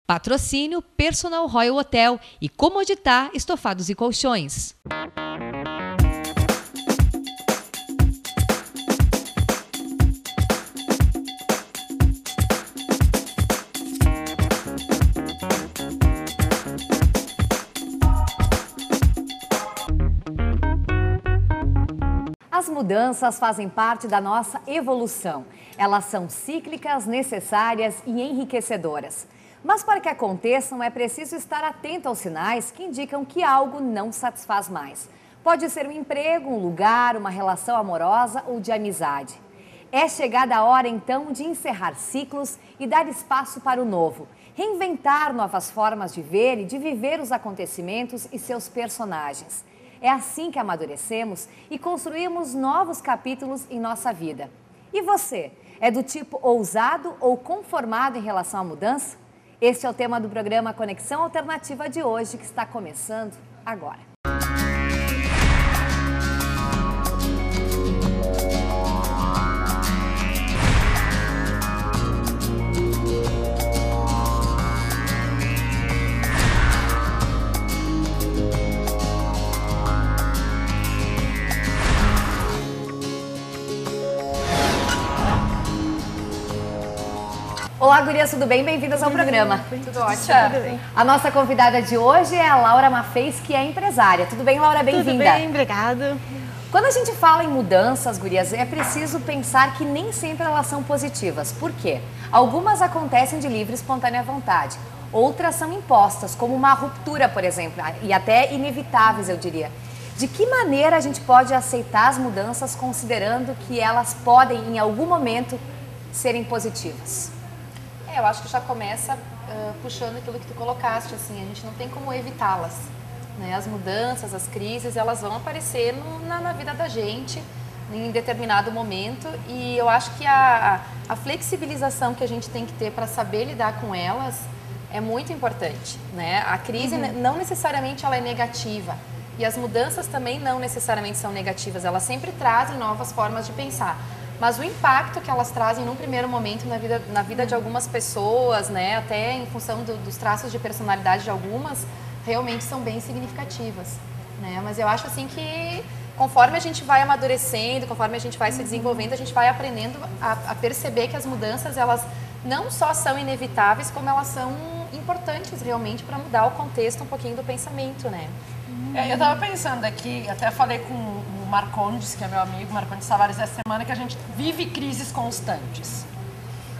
Patrocínio Personal Royal Hotel e Comoditá Estofados e Colchões. As mudanças fazem parte da nossa evolução. Elas são cíclicas, necessárias e enriquecedoras. Mas para que aconteçam, é preciso estar atento aos sinais que indicam que algo não satisfaz mais. Pode ser um emprego, um lugar, uma relação amorosa ou de amizade. É chegada a hora, então, de encerrar ciclos e dar espaço para o novo. Reinventar novas formas de ver e de viver os acontecimentos e seus personagens. É assim que amadurecemos e construímos novos capítulos em nossa vida. E você, é do tipo ousado ou conformado em relação à mudança? Este é o tema do programa Conexão Alternativa de hoje, que está começando agora. Olá, gurias, tudo bem? Bem-vindas ao programa. Tudo ótimo. A nossa convidada de hoje é a Laura Maffez, que é empresária. Tudo bem, Laura? Bem-vinda. Tudo bem, obrigada. Quando a gente fala em mudanças, gurias, é preciso pensar que nem sempre elas são positivas. Por quê? Algumas acontecem de livre e espontânea vontade. Outras são impostas, como uma ruptura, por exemplo, e até inevitáveis, eu diria. De que maneira a gente pode aceitar as mudanças considerando que elas podem, em algum momento, serem positivas? Eu acho que já começa puxando aquilo que tu colocaste, assim, a gente não tem como evitá-las, né? As mudanças, as crises, elas vão aparecer na vida da gente em determinado momento, e eu acho que a flexibilização que a gente tem que ter para saber lidar com elas é muito importante, né? A crise não necessariamente ela é negativa, e as mudanças também não necessariamente são negativas, elas sempre trazem novas formas de pensar. Mas o impacto que elas trazem num primeiro momento na vida de algumas pessoas, né, até em função dos traços de personalidade de algumas, realmente são bem significativas, né? Mas eu acho assim que conforme a gente vai amadurecendo, conforme a gente vai se desenvolvendo, a gente vai aprendendo a perceber que as mudanças, elas não só são inevitáveis, como elas são importantes realmente para mudar o contexto um pouquinho do pensamento, né? Eu estava pensando aqui, até falei com o Marcondes, que é meu amigo, Marcondes Tavares, essa semana, que a gente vive crises constantes,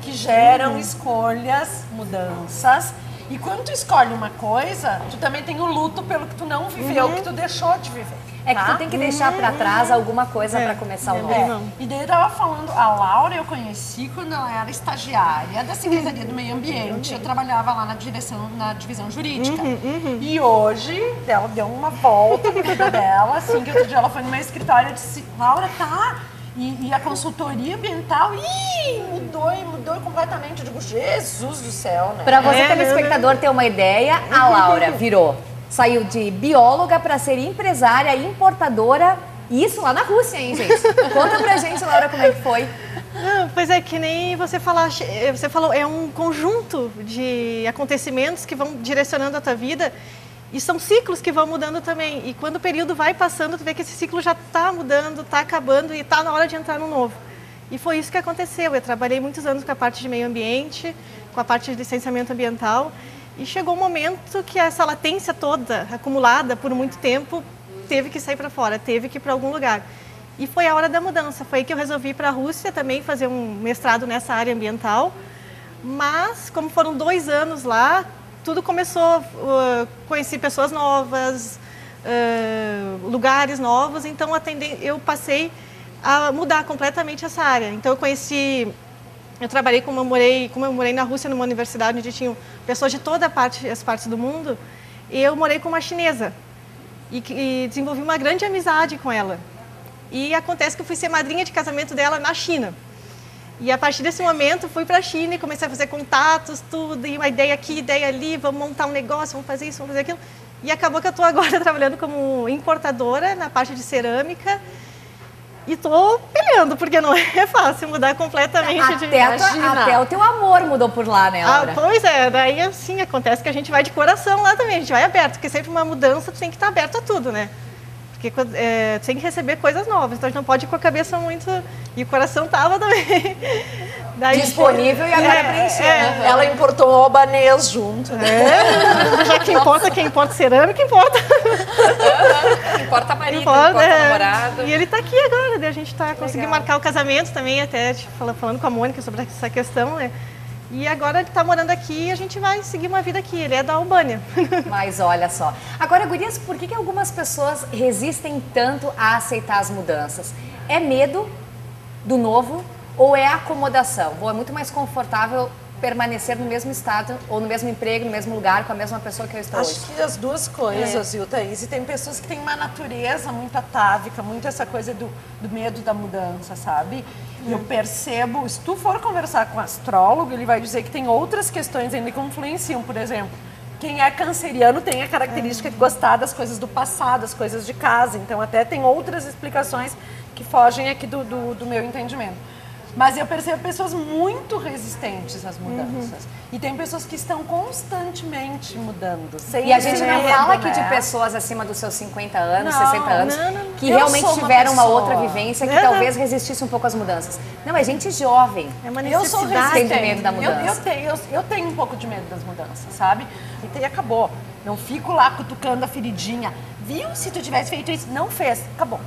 que geram escolhas, mudanças, e quando tu escolhe uma coisa, tu também tem o luto pelo que tu não viveu, que tu deixou de viver. É que tu tem que deixar para trás alguma coisa para começar o novo. E daí eu tava falando, a Laura eu conheci quando ela era estagiária da Secretaria do Meio Ambiente. Eu trabalhava lá na divisão jurídica. E hoje ela deu uma volta na vida dela, assim, que outro dia ela foi no meu escritório e disse, Laura, tá? E a consultoria ambiental, mudou completamente. Eu digo, Jesus do céu, né? Para você, telespectador, ter uma ideia, a Laura saiu de bióloga para ser empresária, importadora, e isso lá na Rússia, hein, gente? Conta pra gente, Laura, como é que foi. Não, pois é, que nem você falou, é um conjunto de acontecimentos que vão direcionando a tua vida, e são ciclos que vão mudando também. E quando o período vai passando, tu vê que esse ciclo já está mudando, está acabando e está na hora de entrar no novo. E foi isso que aconteceu. Eu trabalhei muitos anos com a parte de meio ambiente, com a parte de licenciamento ambiental, e chegou um momento que essa latência toda, acumulada por muito tempo, teve que sair para fora, teve que ir para algum lugar. E foi a hora da mudança. Foi aí que eu resolvi ir para a Rússia também fazer um mestrado nessa área ambiental. Mas, como foram 2 anos lá, tudo começou, conheci pessoas novas, lugares novos, então eu passei a mudar completamente essa área. Então eu trabalhei como eu morei na Rússia, numa universidade onde tinham pessoas de todas as partes do mundo, e eu morei com uma chinesa e desenvolvi uma grande amizade com ela. E acontece que eu fui ser madrinha de casamento dela na China. E a partir desse momento fui para a China e comecei a fazer contatos, tudo, e uma ideia aqui, ideia ali, vamos montar um negócio, vamos fazer isso, vamos fazer aquilo. E acabou que eu estou agora trabalhando como importadora na parte de cerâmica. E tô peleando, porque não é fácil mudar completamente de Até o teu amor mudou por lá, né, Laura? Pois é, daí assim, acontece que a gente vai de coração lá também, a gente vai aberto, porque sempre uma mudança tu tem que estar aberto a tudo, né? Porque tu tem que receber coisas novas, então a gente não pode ir com a cabeça muito... E o coração tava também. Daí, disponível e agora preenchendo. Ela importou um albanês junto, né? Já que importa, quem importa cerâmica, importa. Importa marido, importa namorado. E ele tá aqui agora, daí a gente tá conseguindo marcar o casamento também, até falando com a Mônica sobre essa questão, né? E agora ele tá morando aqui e a gente vai seguir uma vida aqui. Ele é da Albânia. Mas olha só. Agora, gurias, por que algumas pessoas resistem tanto a aceitar as mudanças? É medo do novo ou é acomodação? Ou é muito mais confortável permanecer no mesmo estado ou no mesmo emprego, no mesmo lugar, com a mesma pessoa que eu estou hoje? Acho que as duas coisas, viu, Thaís? E tem pessoas que têm uma natureza muito atávica, muito essa coisa do medo da mudança, sabe? E eu percebo, se tu for conversar com um astrólogo, ele vai dizer que tem outras questões ainda que influenciam, por exemplo. Quem é canceriano tem a característica de gostar das coisas do passado, das coisas de casa. Então, até tem outras explicações que fogem aqui do meu entendimento. Mas eu percebo pessoas muito resistentes às mudanças. E tem pessoas que estão constantemente mudando. E a gente não fala aqui de pessoas acima dos seus 50 anos, 60 anos, que realmente tiveram uma outra vivência, que talvez resistisse um pouco às mudanças. Não, é gente jovem. É uma necessidade. Tem medo da mudança. Eu tenho um pouco de medo das mudanças, sabe? E acabou. Não fico lá cutucando a feridinha. Viu? Se tu tivesse feito isso, não fez. Acabou.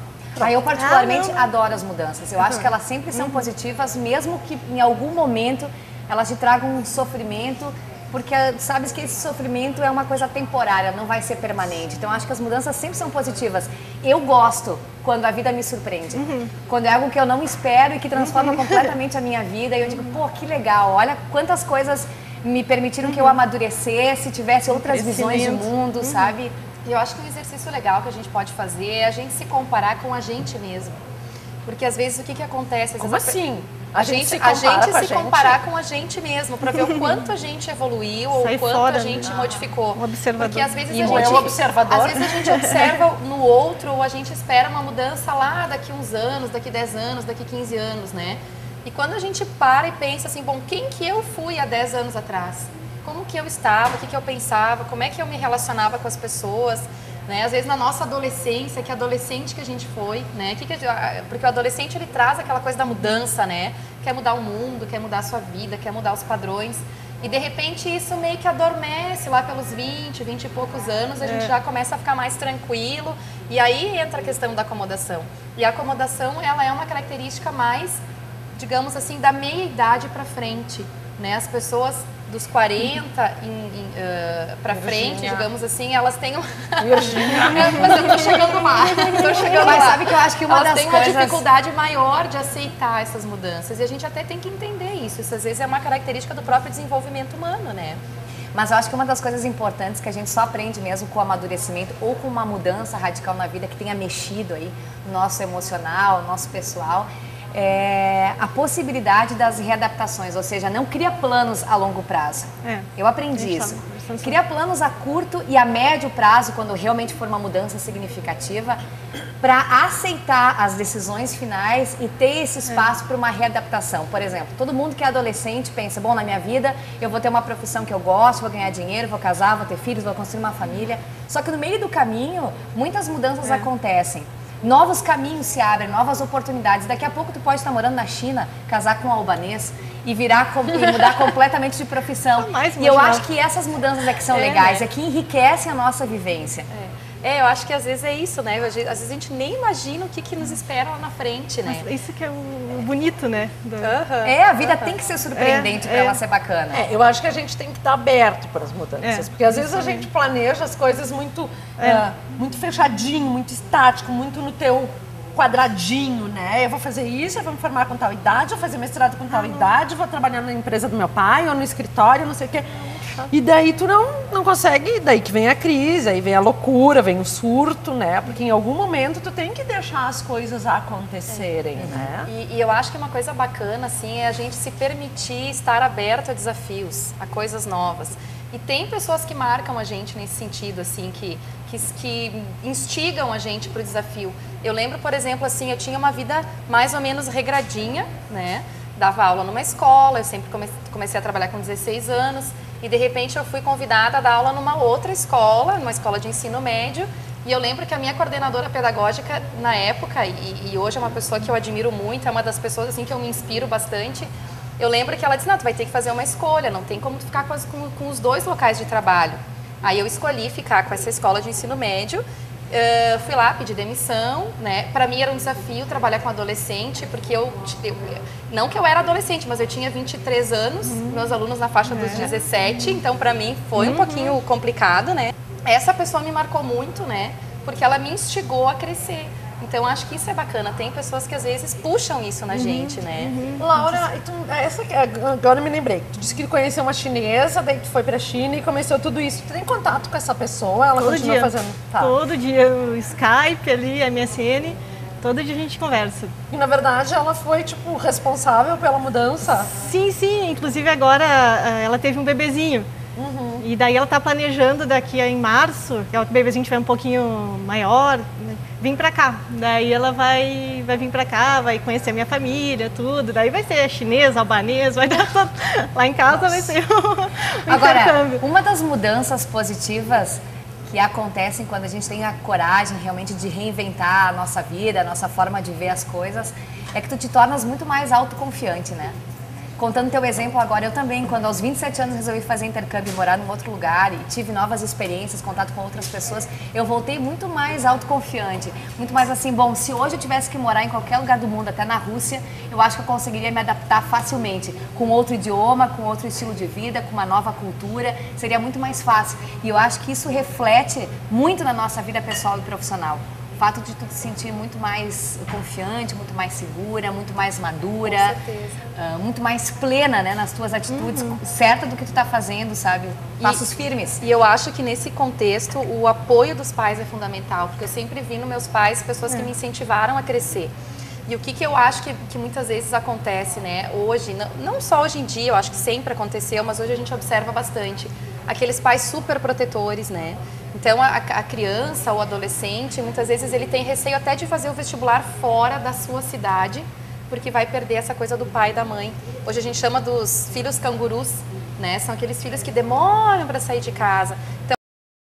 Eu particularmente adoro as mudanças. Eu acho que elas sempre são positivas, mesmo que em algum momento elas te tragam um sofrimento, porque sabes que esse sofrimento é uma coisa temporária, não vai ser permanente. Então acho que as mudanças sempre são positivas. Eu gosto quando a vida me surpreende. Quando é algo que eu não espero e que transforma completamente a minha vida. E eu digo, pô, que legal, olha quantas coisas me permitiram que eu amadurecesse, tivesse outras visões de mundo, sabe? E eu acho que um exercício legal que a gente pode fazer é a gente se comparar com a gente mesmo. Porque às vezes o que acontece? Como assim? A gente se comparar com a gente mesmo, para ver o quanto a gente evoluiu ou o quanto a gente modificou. Observador. Porque às vezes a gente observa no outro ou a gente espera uma mudança lá daqui uns anos, daqui 10 anos, daqui 15 anos, né? E quando a gente para e pensa assim, bom, quem que eu fui há 10 anos atrás? Como que eu estava, o que eu pensava, como é que eu me relacionava com as pessoas, né? Às vezes na nossa adolescência, que adolescente que a gente foi, né? Porque o adolescente ele traz aquela coisa da mudança, né? Quer mudar o mundo, quer mudar a sua vida, quer mudar os padrões. E de repente isso meio que adormece lá pelos 20 e poucos anos, a gente já começa a ficar mais tranquilo. E aí entra a questão da acomodação. E a acomodação, ela é uma característica mais, digamos assim, da meia-idade para frente, né? As pessoas dos 40 para frente, digamos assim, elas têm mas eu tô chegando lá. Mas sabe que eu acho que elas têm uma dificuldade maior de aceitar essas mudanças. E a gente até tem que entender isso. Isso às vezes é uma característica do próprio desenvolvimento humano, né? Mas eu acho que uma das coisas importantes que a gente só aprende mesmo com o amadurecimento ou com uma mudança radical na vida que tenha mexido aí no nosso emocional, no nosso pessoal, é a possibilidade das readaptações, ou seja, não cria planos a longo prazo. Eu aprendi isso. Cria planos a curto e a médio prazo, quando realmente for uma mudança significativa, para aceitar as decisões finais e ter esse espaço para uma readaptação. Por exemplo, todo mundo que é adolescente pensa, bom, na minha vida eu vou ter uma profissão que eu gosto, vou ganhar dinheiro, vou casar, vou ter filhos, vou construir uma família. Só que no meio do caminho, muitas mudanças acontecem. Novos caminhos se abrem, novas oportunidades. Daqui a pouco tu pode estar morando na China, casar com um albanês e mudar completamente de profissão. E eu acho que essas mudanças é que são legais, é que enriquecem a nossa vivência. Eu acho que às vezes é isso, né? Às vezes a gente nem imagina o que nos espera lá na frente, né? Mas isso que é o bonito, né? A vida tem que ser surpreendente para ela ser bacana. Eu acho que a gente tem que estar aberto para as mudanças, porque às vezes a gente planeja as coisas muito, muito fechadinho, muito estático, muito no teu quadradinho, né? Eu vou fazer isso, eu vou me formar com tal idade, vou fazer mestrado com tal idade, vou trabalhar na empresa do meu pai ou no escritório, não sei o quê. E daí tu não consegue, daí que vem a crise, aí vem a loucura, vem o surto, né? Porque em algum momento tu tem que deixar as coisas acontecerem, né? E eu acho que uma coisa bacana, assim, é a gente se permitir estar aberto a desafios, a coisas novas. E tem pessoas que marcam a gente nesse sentido, assim, que instigam a gente para o desafio. Eu lembro, por exemplo, assim, eu tinha uma vida mais ou menos regradinha, né? Dava aula numa escola, eu sempre comecei a trabalhar com 16 anos e de repente eu fui convidada a dar aula numa outra escola, numa escola de ensino médio. E eu lembro que a minha coordenadora pedagógica na época, e hoje é uma pessoa que eu admiro muito, é uma das pessoas assim que eu me inspiro bastante. Eu lembro que ela disse, não, tu vai ter que fazer uma escolha, não tem como tu ficar com os dois locais de trabalho. Aí eu escolhi ficar com essa escola de ensino médio, fui lá, pedi demissão, né? Para mim era um desafio trabalhar com adolescente, porque não que eu era adolescente, mas eu tinha 23 anos, meus alunos na faixa dos 17, então para mim foi um pouquinho complicado, né? Essa pessoa me marcou muito, né? Porque ela me instigou a crescer. Então, acho que isso é bacana. Tem pessoas que, às vezes, puxam isso na gente, né? Laura, agora eu me lembrei. Tu disse que conheceu uma chinesa, daí tu foi pra China e começou tudo isso. Tu tem contato com essa pessoa? Ela Todo continua dia. fazendo? Tá. Todo dia, o Skype ali, MSN, todo dia a gente conversa. E, na verdade, ela foi, tipo, responsável pela mudança? Sim, sim. Inclusive, agora ela teve um bebezinho. E daí ela tá planejando daqui em março, que o bebezinho tiver um pouquinho maior, né, vir pra cá. Daí ela vai vir pra cá, vai conhecer a minha família, tudo. Daí vai ser chinês, albanês, vai dar tudo. Lá em casa vai ser um Agora, intercâmbio. uma das mudanças positivas que acontecem quando a gente tem a coragem realmente de reinventar a nossa vida, a nossa forma de ver as coisas, é que tu te tornas muito mais autoconfiante, né? Contando teu exemplo agora, eu também, quando aos 27 anos resolvi fazer intercâmbio e morar num outro lugar e tive novas experiências, contato com outras pessoas, eu voltei muito mais autoconfiante, muito mais assim, bom, se hoje eu tivesse que morar em qualquer lugar do mundo, até na Rússia, eu acho que eu conseguiria me adaptar facilmente, com outro idioma, com outro estilo de vida, com uma nova cultura, seria muito mais fácil. E eu acho que isso reflete muito na nossa vida pessoal e profissional. O fato de tu te sentir muito mais confiante, muito mais segura, muito mais madura, muito mais plena, né, nas tuas atitudes, certa do que tu tá fazendo, sabe? Passos firmes. E eu acho que nesse contexto o apoio dos pais é fundamental, porque eu sempre vi nos meus pais pessoas que me incentivaram a crescer. E o que eu acho que muitas vezes acontece, né, hoje, não só hoje em dia, eu acho que sempre aconteceu, mas hoje a gente observa bastante, aqueles pais super protetores, né? Então, a criança ou adolescente, muitas vezes ele tem receio até de fazer o vestibular fora da sua cidade, porque vai perder essa coisa do pai e da mãe. Hoje a gente chama dos filhos cangurus, né? São aqueles filhos que demoram para sair de casa. Então,